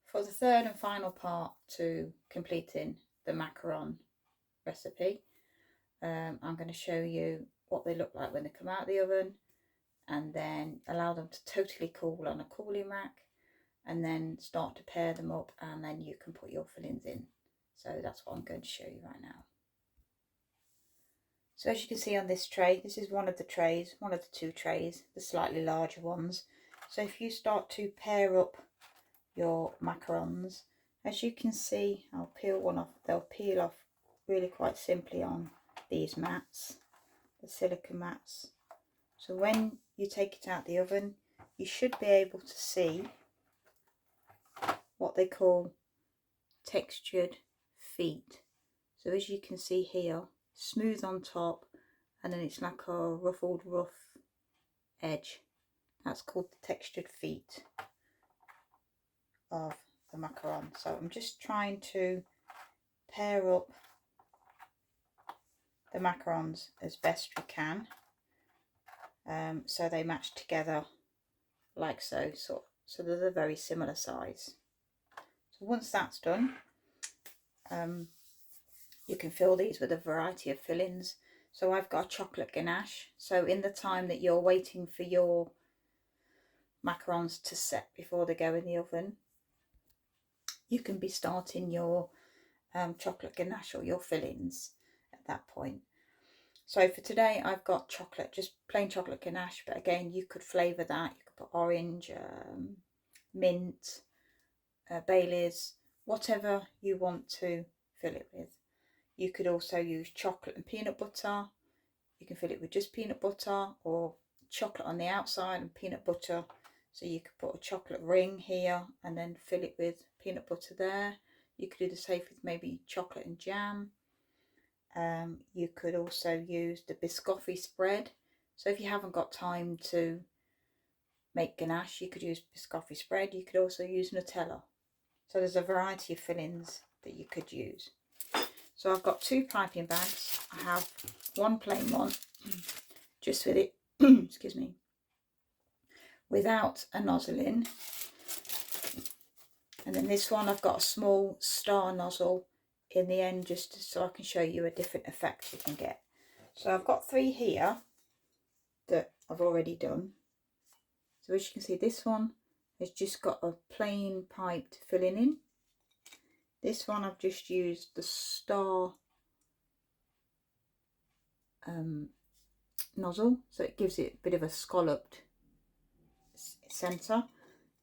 For the third and final part to completing the macaron recipe, I'm going to show you what they look like when they come out of the oven, and then allow them to totally cool on a cooling rack, and then start to pair them up, and then you can put your fillings in. So that's what I'm going to show you right now. So as you can see on this tray, this is one of the trays, one of the two trays, the slightly larger ones. So if you start to pair up your macarons, as you can see, I'll peel one off, they'll peel off really quite simply on these mats, the silicone mats. So when you take it out the oven, you should be able to see what they call textured feet. So as you can see here, smooth on top, and then it's like a ruffled rough edge. That's called the textured feet of the macaron. So I'm just trying to pair up the macarons as best we can, so they match together like so, so they're a very similar size. So once that's done, you can fill these with a variety of fillings. So I've got a chocolate ganache. So in the time that you're waiting for your macarons to set before they go in the oven, you can be starting your chocolate ganache or your fillings at that point. So for today I've got chocolate, just plain chocolate ganache, but again you could flavour that. You could put orange, mint, Baileys, whatever you want to fill it with. You could also use chocolate and peanut butter. You can fill it with just peanut butter, or chocolate on the outside and peanut butter. So you could put a chocolate ring here and then fill it with peanut butter there. You could do the same with maybe chocolate and jam. You could also use the biscotti spread. So if you haven't got time to make ganache, you could use biscotti spread. You could also use Nutella. So there's a variety of fillings that you could use. So I've got two piping bags. I have one plain one, just with it, excuse me, without a nozzle in. And then this one, I've got a small star nozzle in the end, just so I can show you a different effect you can get. So I've got three here that I've already done. So as you can see, this one has just got a plain piped filling in. This one I've just used the star nozzle, so it gives it a bit of a scalloped centre.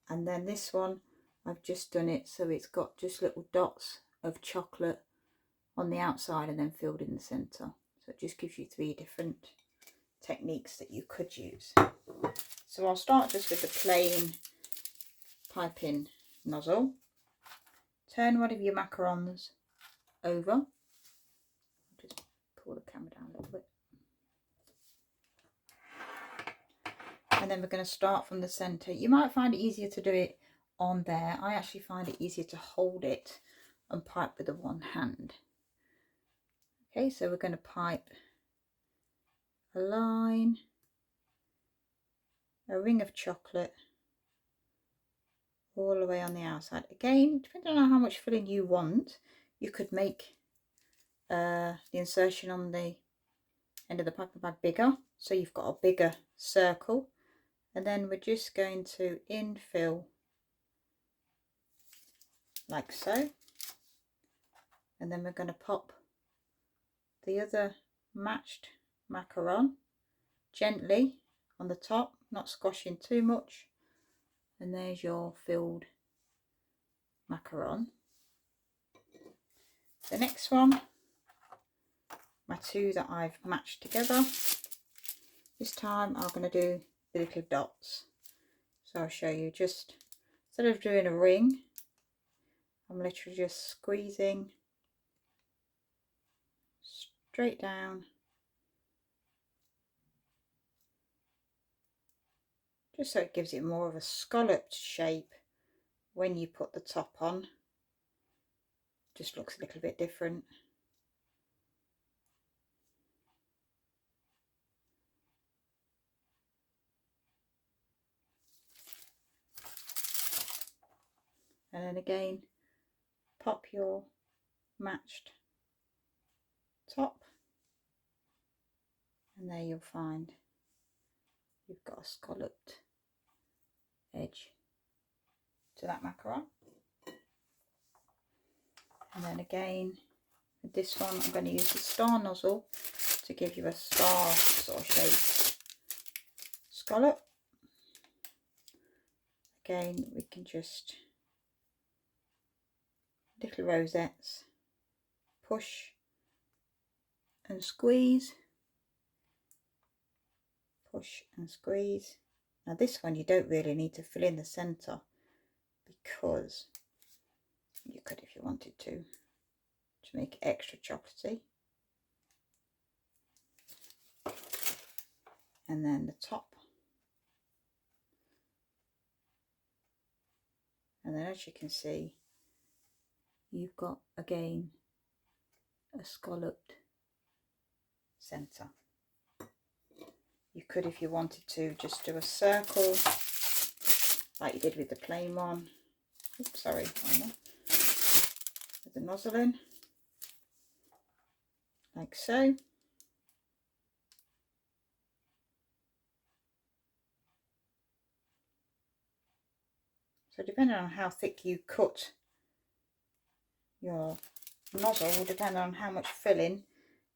And then this one I've just done it so it's got just little dots of chocolate on the outside and then filled in the centre. So it just gives you three different techniques that you could use. So I'll start just with the plain piping nozzle. Turn one of your macarons over. Just pull the camera down a little bit. And then we're going to start from the centre. You might find it easier to do it on there. I actually find it easier to hold it and pipe with the one hand. Okay, so we're going to pipe a line, a ring of chocolate all the way on the outside. Again, depending on how much filling you want, you could make the insertion on the end of the piping bag bigger, so you've got a bigger circle. And then we're just going to infill like so, and then we're going to pop the other matched macaron gently on the top, not squashing too much, and there's your filled macaron. The next one, my two that I've matched together, this time I'm going to do the little dots. So I'll show you, just instead of doing a ring, I'm literally just squeezing straight down, just so it gives it more of a scalloped shape when you put the top on. Just looks a little bit different. And then again, pop your matched top, and there you'll find you've got a scalloped edge to that macaron. And then again, with this one, I'm going to use the star nozzle to give you a star sort of shaped scallop. Again, we can just little rosettes, push and squeeze, push and squeeze. Now this one you don't really need to fill in the centre, because you could if you wanted to make it extra chocolatey. And then the top, and then as you can see, you've got again a scalloped centre. You could, if you wanted to, just do a circle like you did with the plain one. Oops, sorry, with the nozzle in, like so. So depending on how thick you cut your nozzle will depend on how much filling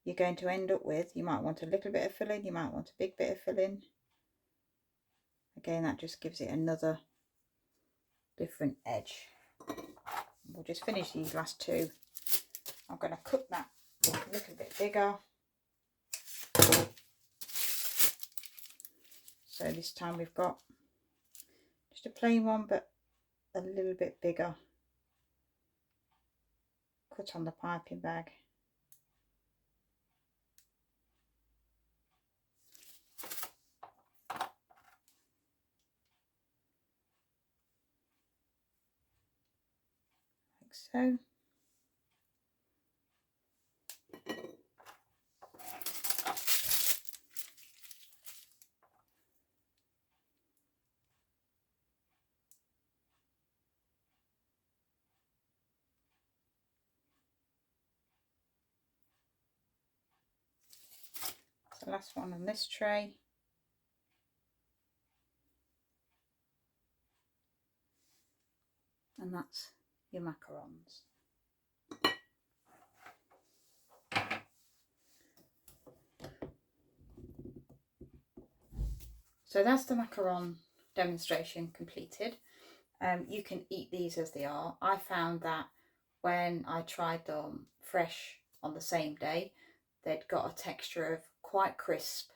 you're going to end up with. You might want a little bit of filling, you might want a big bit of filling. Again, that just gives it another different edge. We'll just finish these last two. I'm going to cut that a little bit bigger. So this time we've got just a plain one, but a little bit bigger. Cut on the piping bag. Like so. The last one on this tray. And that's your macarons. So that's the macaron demonstration completed. You can eat these as they are. I found that when I tried them fresh on the same day, they'd got a texture of quite crisp,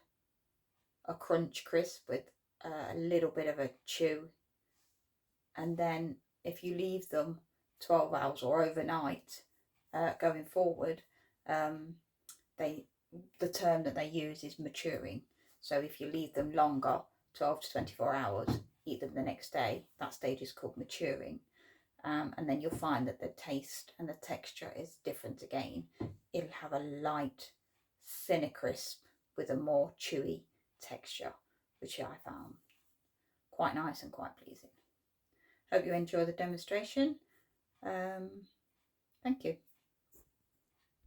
a crunch crisp with a little bit of a chew. And then if you leave them 12 hours or overnight going forward, the term that they use is maturing. So if you leave them longer, 12 to 24 hours, eat them the next day, that stage is called maturing. And then you'll find that the taste and the texture is different again. It'll have a light, thinner crisp with a more chewy texture, which I found quite nice and quite pleasing. Hope you enjoy the demonstration. Thank you.